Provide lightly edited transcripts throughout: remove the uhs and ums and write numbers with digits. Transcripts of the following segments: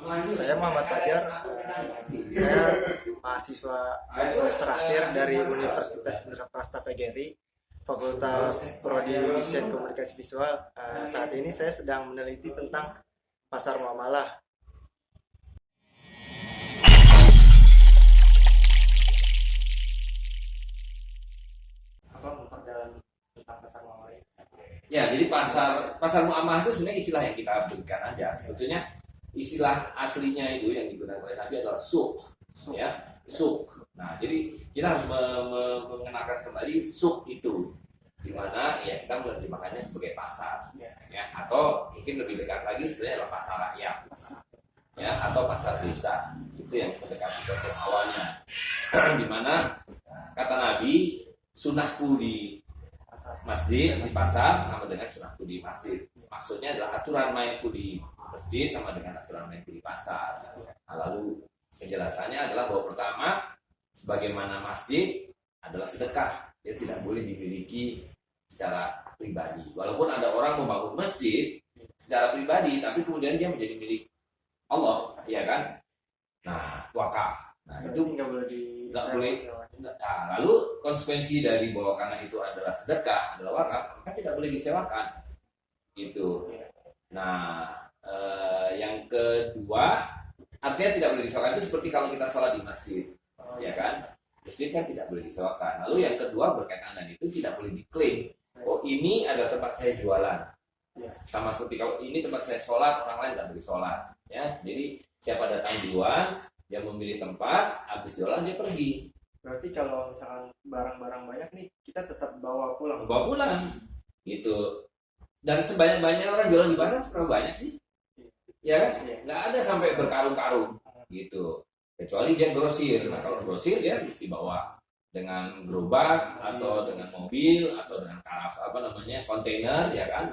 Saya Muhammad Fajar. Saya mahasiswa semester akhir dari Universitas Indraprasta PGRI, Fakultas Prodi Desain Komunikasi Visual. Saat ini saya sedang meneliti tentang pasar muamalah. Apa memperdalam tentang pasar muamalah? Ya, jadi pasar muamalah itu sebenarnya istilah yang kita berikan aja. Sebetulnya istilah aslinya itu yang digunakan oleh Nabi adalah suq, ya, suq. Nah, jadi kita harus mengenalkan kembali suq itu, di mana ya kita menerjemahkannya sebagai pasar, ya, atau mungkin lebih dekat lagi sebenarnya adalah pasar rakyat, ya, atau pasar desa. Itu yang mendekati konsep awalnya, di mana kata Nabi, sunahku di masjid, di pasar sama dengan sunahku di masjid. Maksudnya adalah aturan mainku di masjid sama dengan aturan mainku di pasar. Nah, lalu penjelasannya adalah bahwa pertama, sebagaimana masjid adalah sedekah, dia tidak boleh dimiliki secara pribadi. Walaupun ada orang membangun masjid secara pribadi, tapi kemudian dia menjadi milik Allah, ya kan? Nah, wakaf. Nah, itu nggak boleh nggak boleh. Nah, lalu konsekuensi dari bahwa karena itu adalah sedekah, adalah wakaf, maka tidak boleh disewakan. Gitu. Nah, yang kedua, artinya tidak boleh disewakan itu seperti kalau kita sholat di masjid, ya kan? Masjid kan tidak boleh disewakan. Lalu yang kedua berkaitan dengan itu tidak boleh diklaim. Oh, ini ada tempat saya jualan. Sama seperti kalau ini tempat saya sholat, orang lain tidak boleh sholat. Ya, jadi siapa datang duluan, dia memilih tempat, habis jualan dia pergi. Berarti kalau misalkan barang-barang banyak nih, kita tetap bawa pulang. Bawa pulang, gitu. Dan sebanyak-banyaknya orang jualan di pasar seberapa banyak sih? Ya kan? Nggak ada sampai berkarung-karung, gitu. Kecuali dia grosir. Nah, kalau grosir dia mesti bawa dengan gerobak atau dengan mobil atau dengan kontainer, ya kan?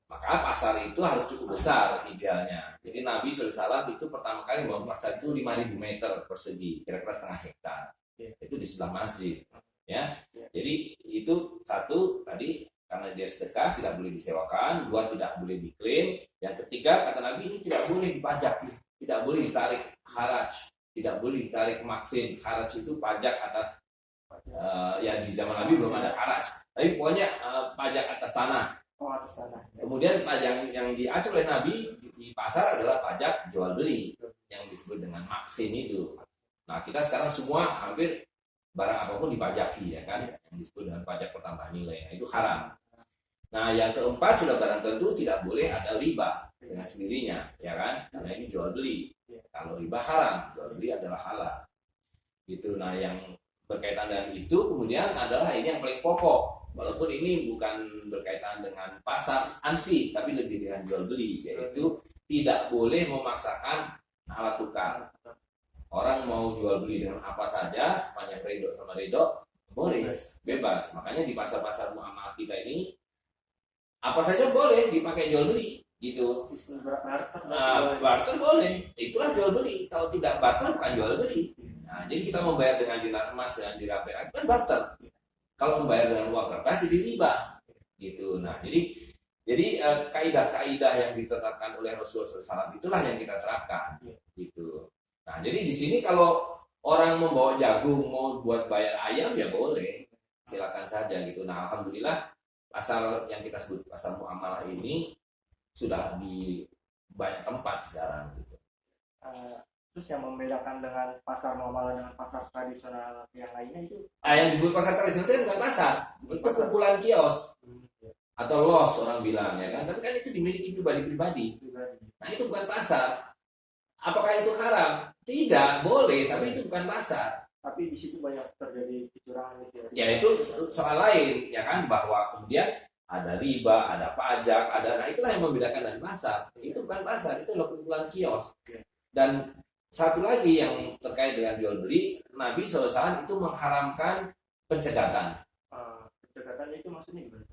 Maka pasar itu harus cukup besar idealnya. Jadi Nabi SAW itu pertama kali membangun pasar itu 5.000 meter persegi, kira-kira setengah hektar. Itu di sebelah masjid. Ya. Jadi itu satu tadi karena dia sedekah tidak boleh disewakan, dua tidak boleh diklaim, yang ketiga kata Nabi ini tidak boleh dipajak, tidak boleh ditarik haraj, tidak boleh ditarik maksin. Haraj itu pajak atas ya di zaman Nabi belum ada haraj, tapi pokoknya pajak atas tanah. Oh, atas tanah. Kemudian pajak yang diatur oleh Nabi di pasar adalah pajak jual beli yang disebut dengan maksin itu. Nah, kita sekarang semua hampir barang apapun dipajaki, ya kan, yang disebut dengan pajak pertambahan nilai. Nah, itu haram. Nah, yang keempat sudah barang tentu tidak boleh ada riba dengan sendirinya, ya kan, karena ini jual beli. Kalau riba haram, jual beli adalah halal. Gitu. Nah, yang berkaitan dengan itu kemudian adalah ini yang paling pokok. Walaupun ini bukan berkaitan dengan pasar ansi, tapi lebih dengan jual beli, yaitu tidak boleh memaksakan alat tukar. Orang mau jual beli dengan apa saja, sepanjang ridho sama ridho, boleh, bebas. Makanya di pasar-pasar muamalah kita ini, apa saja boleh dipakai jual beli, gitu. Sistem barter. Barter boleh, itulah jual beli. Kalau tidak barter bukan jual beli. Nah, jadi kita membayar dengan dinar emas dan dinar perak, itu kan barter. Kalau membayar dengan uang kertas jadi riba, gitu. Nah, jadi kaidah-kaidah yang ditetapkan oleh Rasulullah SAW itulah yang kita terapkan, gitu. Nah, jadi di sini kalau orang membawa jagung mau buat bayar ayam ya boleh, silakan saja, gitu. Nah, alhamdulillah pasar yang kita sebut pasar muamalah ini sudah di banyak tempat sekarang, gitu. Terus yang membedakan dengan pasar muamalah dengan pasar tradisional yang lainnya itu? Yang disebut pasar tradisional itu bukan pasar, itu kumpulan kios atau los orang bilang, ya kan. Tapi kan itu dimiliki pribadi-pribadi. Nah, itu bukan pasar. Apakah itu haram? Tidak, boleh, tapi itu bukan pasar. Tapi di situ banyak terjadi kecurangan gitu. Ya itu soal lain, ya kan, bahwa kemudian ada riba, ada pajak, nah itulah yang membedakan dari pasar. Itu bukan pasar, itu adalah kumpulan kios. Dan satu lagi yang terkait dengan jual beli, Nabi SAW itu mengharamkan pencegatan. Pencegatan itu maksudnya gimana?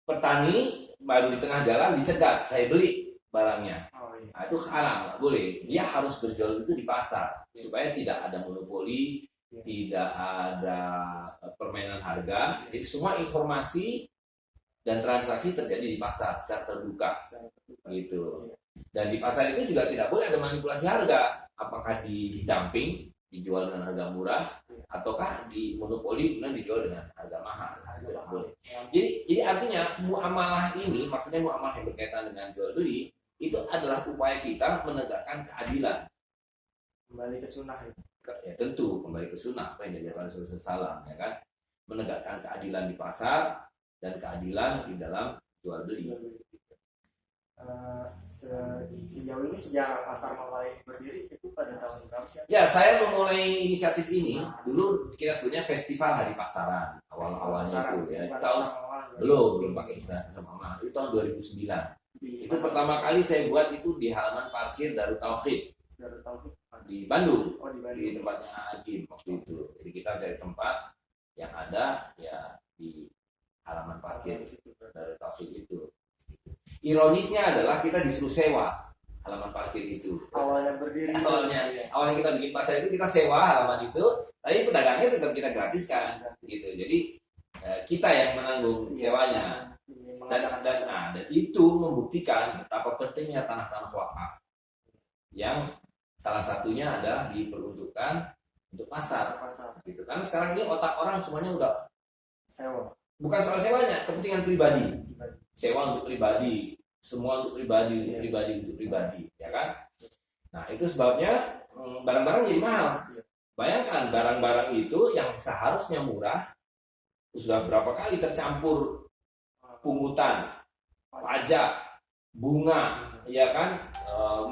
Petani baru di tengah jalan dicegat, saya beli barangnya. Nah, itu haram, nggak boleh. Dia harus berjual itu di pasar supaya tidak ada monopoli, tidak ada permainan harga. Jadi semua informasi dan transaksi terjadi di pasar secara terbuka, gitu. Dan di pasar itu juga tidak boleh ada manipulasi harga. Apakah di dumping, dijual dengan harga murah, ataukah di monopoli kemudian dijual dengan harga mahal. Tidak boleh. Jadi artinya muamalah ini, maksudnya muamalah yang berkaitan dengan jual beli, itu adalah upaya kita menegakkan keadilan. Kembali ke sunnah itu. Ya tentu kembali ke sunnah apa yang diajarkan Rasulullah SAW, ya kan, menegakkan keadilan di pasar dan keadilan di dalam jual beli. Sejauh ini sejarah pasar mulai berdiri itu pada tahun berapa sih? Ya, saya memulai inisiatif ini dulu kita sebutnya Festival Hari Pasaran awal-awalnya itu ya. Belum pakai istilah sama itu tahun 2009. Itu pertama kali saya buat itu di halaman parkir Darut Tauhid di Bandung. Di tempatnya Agim waktu itu. Jadi kita cari tempat yang ada ya di halaman parkir Darut Tauhid itu. Ironisnya adalah kita disuruh sewa halaman parkir itu. Awalnya berdiri. Awalnya kita bikin pasar itu kita sewa halaman itu, tapi pedagangnya tetap kita gratiskan, gitu. Jadi kita yang menanggung sewanya. Dan itu membuktikan betapa pentingnya tanah-tanah wakaf. Yang salah satunya adalah diperuntukkan untuk pasar. Gitu. Karena sekarang ini otak orang semuanya udah sewa. Bukan soal sewanya, kepentingan pribadi. Sewa untuk pribadi, semua untuk pribadi, untuk pribadi, ya kan? Nah, itu sebabnya barang-barang jadi mahal. Bayangkan barang-barang itu yang seharusnya murah sudah berapa kali tercampur pungutan, pajak, bunga, ya kan?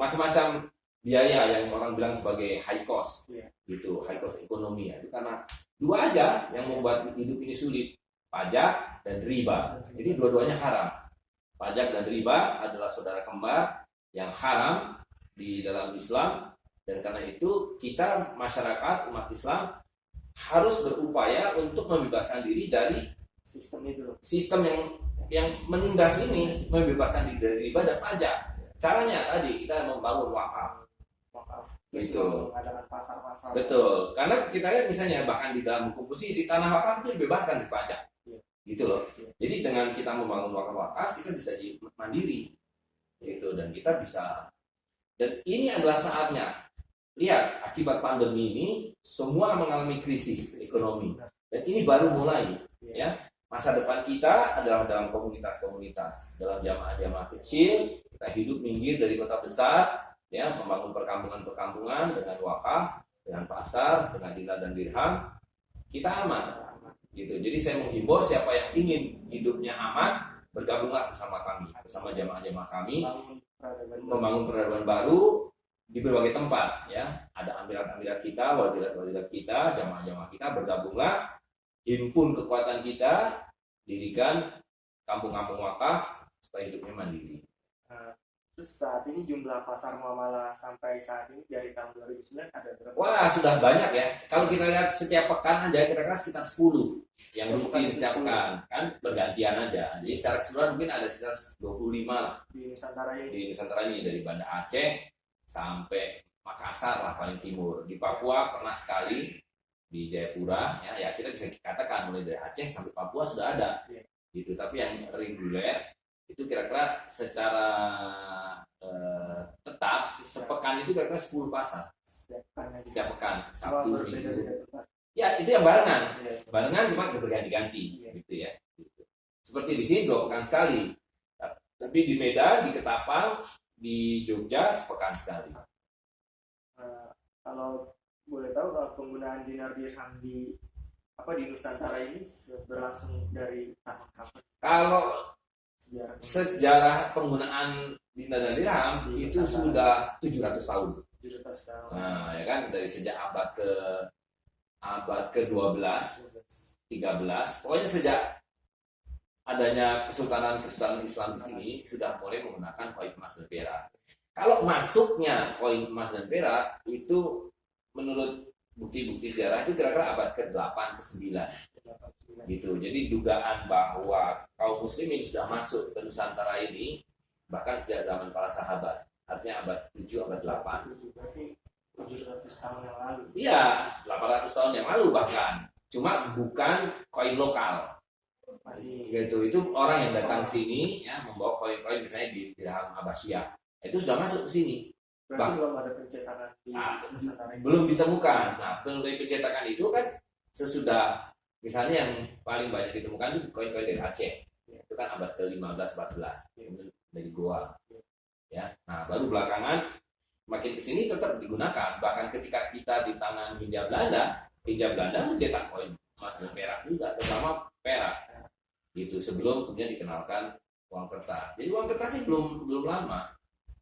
Macam-macam biaya yang orang bilang sebagai high cost, gitu, high cost ekonomi ya. Itu karena dua aja yang membuat hidup ini sulit. Pajak dan riba. Jadi dua-duanya haram. Pajak dan riba adalah saudara kembar yang haram di dalam Islam, dan karena itu kita masyarakat umat Islam harus berupaya untuk membebaskan diri dari sistem yang menindas ini, membebaskan diri dari riba dan pajak. Caranya tadi kita membangun wakaf. Betul. Pasar-pasar. Betul. Karena kita lihat misalnya bahkan di dalam hukum positif tanah wakaf itu dibebaskan dari pajak. Gitu loh. Jadi dengan kita membangun wakaf kita bisa jadi mandiri gitu, dan kita bisa, dan ini adalah saatnya. Lihat, akibat pandemi ini semua mengalami krisis ekonomi, dan ini baru mulai ya. Masa depan kita adalah dalam komunitas-komunitas, dalam jamaah-jamaah kecil, kita hidup minggir dari kota besar ya, membangun perkampungan-perkampungan dengan wakaf, dengan pasar, dengan dinar dan dirham, kita aman. Gitu. Jadi saya menghimbau siapa yang ingin hidupnya aman, bergabunglah bersama kami, bersama jamaah-jamaah kami, membangun peradaban baru di berbagai tempat. Ya, ada amirat-amirat kita, wazirat-wazirat kita, jamaah-jamaah kita, bergabunglah, himpun kekuatan kita, dirikan kampung-kampung wakaf supaya hidupnya mandiri. Terus saat ini jumlah pasar muamalah sampai saat ini dari tahun 2009 ada berapa? Wah, sudah banyak ya. Kalau kita lihat setiap pekan aja kira-kira sekitar 10 yang rutin setiap pekan, kan bergantian aja. Jadi secara keseluruhan mungkin ada sekitar 25 lah di Nusantara ini. Di Nusantara ini, dari Banda Aceh sampai Makassar lah paling timur. Di Papua pernah sekali, di Jayapura ya kita bisa katakan mulai dari Aceh sampai Papua sudah ada. Gitu. Tapi yang reguler itu kira-kira secara tetap sepekan itu kira-kira 10 pasar setiap pekan, Sabtu, Minggu. Ya itu yang barengan cuma berganti-ganti gitu ya. Seperti di sini 2 pekan sekali, tapi di Medan, di Ketapang, di Jogja sepekan sekali. Kalau boleh tahu, penggunaan dinar dirham di Nusantara ini berlangsung dari tahun kapan? Kalau sejarah penggunaan dinar dan dirham itu sudah 700 tahun. Nah, ya kan, dari sejak abad ke-12, 13, pokoknya sejak adanya kesultanan Islam di sini sudah mulai menggunakan koin emas dan perak. Kalau masuknya koin emas dan perak itu menurut bukti-bukti sejarah itu kira-kira abad ke-8 ke-9. Gitu. Jadi dugaan bahwa kaum muslimin sudah masuk ke Nusantara ini bahkan sejak zaman para sahabat, artinya abad 7, abad 8. Berarti 700 tahun yang lalu. Iya, 800 tahun yang lalu bahkan. Cuma bukan koin lokal. Gitu. Itu orang yang datang sini ya membawa koin-koin misalnya di dirham Abbasiyah Itu sudah masuk ke sini. Berarti belum ada pencetakan di Nah, Nusantara ini. belum ditemukan. Nah, penelitian pencetakan itu kan sesudah, misalnya yang paling banyak ditemukan itu koin-koin dari Aceh. Itu kan abad ke-15-14 dari Goa. Ya. Nah, baru belakangan makin kesini tetap digunakan. Bahkan ketika kita di tangan Hindia Belanda mencetak koin emas dan perak juga, terutama perak. Gitu sebelum kemudian dikenalkan uang kertas. Jadi uang kertas ini belum lama.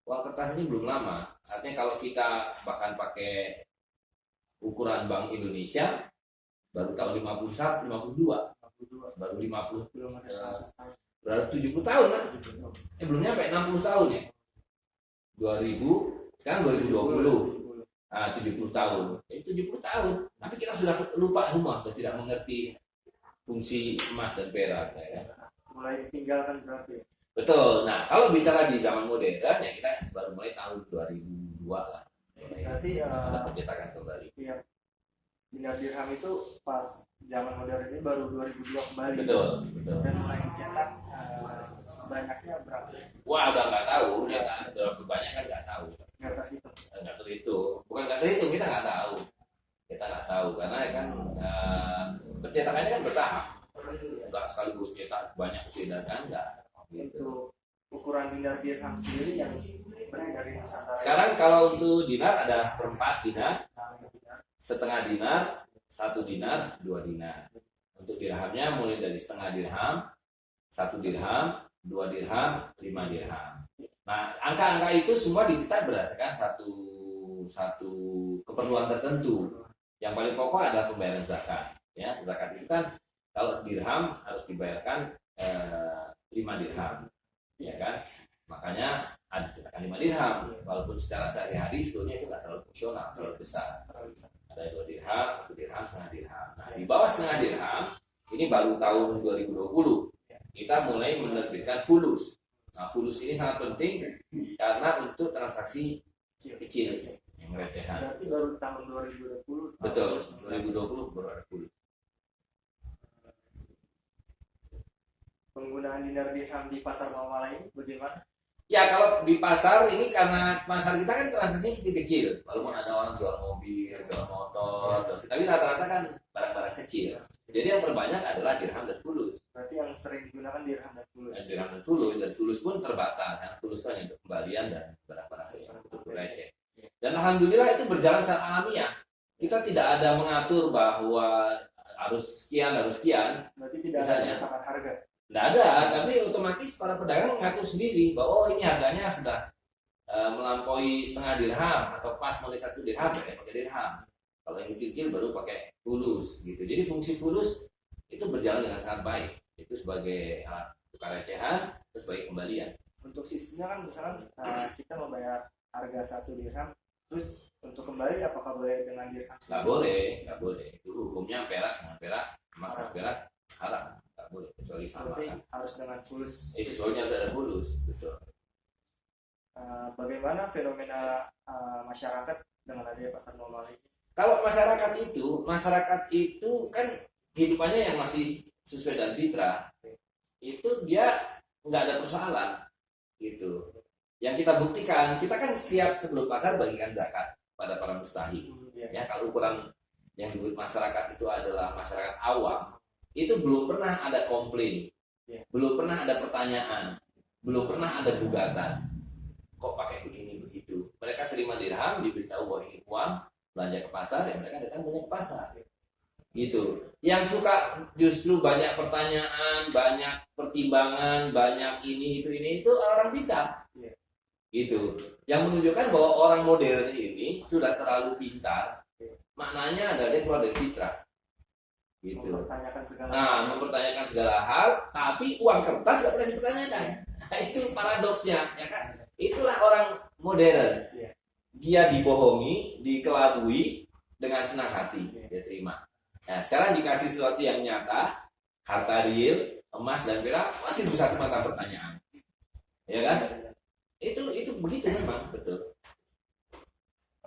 Uang kertas ini belum lama. Artinya kalau kita bahkan pakai ukuran Bank Indonesia baru tahun 51, 52, baru 50, Belum ada 100 tahun. berarti 70 tahun lah. Belum nyampe 60 tahun ya. 2000, sekarang 2020. 70 tahun. 70 tahun. Tapi kita sudah lupa semua, sudah tidak mengerti fungsi emas dan perak ya. Mulai ditinggalkan berarti. Betul. Nah, kalau bicara di zaman modern ya kita baru mulai tahun 2002 lah. Berarti Ada pencetakan kembali. iya, dinar dirham itu pas zaman modern ini baru 2002 kembali. Betul. Dan mulai dicetak sebanyaknya berapa? Wah, udah nggak tahu. Ya, berapa banyak kan nggak tahu. Nggak terhitung. Nggak terhitung. Bukan nggak terhitung, kita nggak tahu. Kita nggak tahu karena kan pencetakannya kan bertahap. Nggak sekaligus cetak banyak sudah kan nggak. Gitu. Untuk ukuran dinar dirham sendiri yang beredar di Nusantara. Sekarang kalau untuk dinar ada seperempat dinar, setengah dinar, 1 dinar, 2 dinar. Untuk dirhamnya mulai dari setengah dirham, 1 dirham, 2 dirham, 5 dirham. Nah, angka-angka itu semua ditetap berdasarkan satu keperluan tertentu. Yang paling pokok adalah pembayaran zakat. Ya, zakat itu kan kalau dirham harus dibayarkan 5 dirham, ya kan? Makanya ada cetakan 5 dirham, walaupun secara sehari-hari sebetulnya itu nggak terlalu fungsional, terlalu besar. Ada 2 dirham, 1 dirham, setengah dirham. Nah, di bawah setengah dirham, ini baru tahun 2020, kita mulai menerbitkan fulus. Nah, fulus ini sangat penting karena untuk transaksi kecil, yang recehan. Berarti baru tahun 2020. Betul, 2020 baru ada fulus. Penggunaan dinar dirham di pasar muamalah ini bagaimana? Ya kalau di pasar ini karena pasar kita kan transaksinya kecil-kecil, walaupun ada orang jual mobil, jual motor, tapi rata-rata kan barang-barang kecil. Jadi yang terbanyak adalah dirham dan fulus. Berarti yang sering digunakan dirham dan fulus. Dirham dan fulus pun terbatas karena fulus kan untuk kembalian dan barang-barang yang untuk receh. Dan alhamdulillah itu berjalan secara alamiah. Kita tidak ada mengatur bahwa harus sekian. Berarti tidak ada Misalnya. penetapan harga. Tidak ada, tapi otomatis para pedagang mengatur sendiri bahwa oh ini harganya sudah melampaui setengah dirham atau pas mulai 1 dirham ya pakai dirham. Kalau yang kecil-kecil baru pakai fulus gitu. Jadi fungsi fulus itu berjalan dengan sangat baik. Itu sebagai alat tukar recehan, terus sebagai kembalian. Untuk sistemnya kan misalkan kita membayar harga 1 dirham, terus untuk kembali apakah boleh dengan dirham? Nggak boleh. Itu hukumnya perak dengan perak, emas dengan perak haram. Nggak boleh kecuali sama Berarti kan. harus dengan fulus. Itu soalnya harus ada fulus, betul. Bagaimana fenomena masyarakat dengan adanya pasar muamalah ini? Kalau masyarakat itu kan hidupannya yang masih sesuai dengan fitrah, itu dia nggak ada persoalan gitu. Yang kita buktikan, kita kan setiap sebelum pasar bagikan zakat pada para mustahik. Ya, kalau ukuran yang disebut masyarakat itu adalah masyarakat awam, itu belum pernah ada komplain, belum pernah ada pertanyaan, belum pernah ada gugatan. Kok pakai begini begitu? Mereka terima dirham, diberitahu bahwa ini uang, belanja ke pasar, ya mereka datang belanja ke pasar. Gitu. Yang suka justru banyak pertanyaan, banyak pertimbangan, banyak ini itu orang pintar. Gitu. Yang menunjukkan bahwa orang modern ini sudah terlalu pintar. Maknanya adalah dia keluar dari fitrah. Gitu. Mempertanyakan segala hal, tapi uang kertas nggak pernah dipertanyakan. Nah, itu paradoksnya, ya kan? Itulah orang modern. Dia dibohongi, dikelabui dengan senang hati, dia terima. Nah, sekarang dikasih sesuatu yang nyata, harta real, emas dan perak, masih bisa mata pertanyaan, ya kan? Itu begitu memang betul.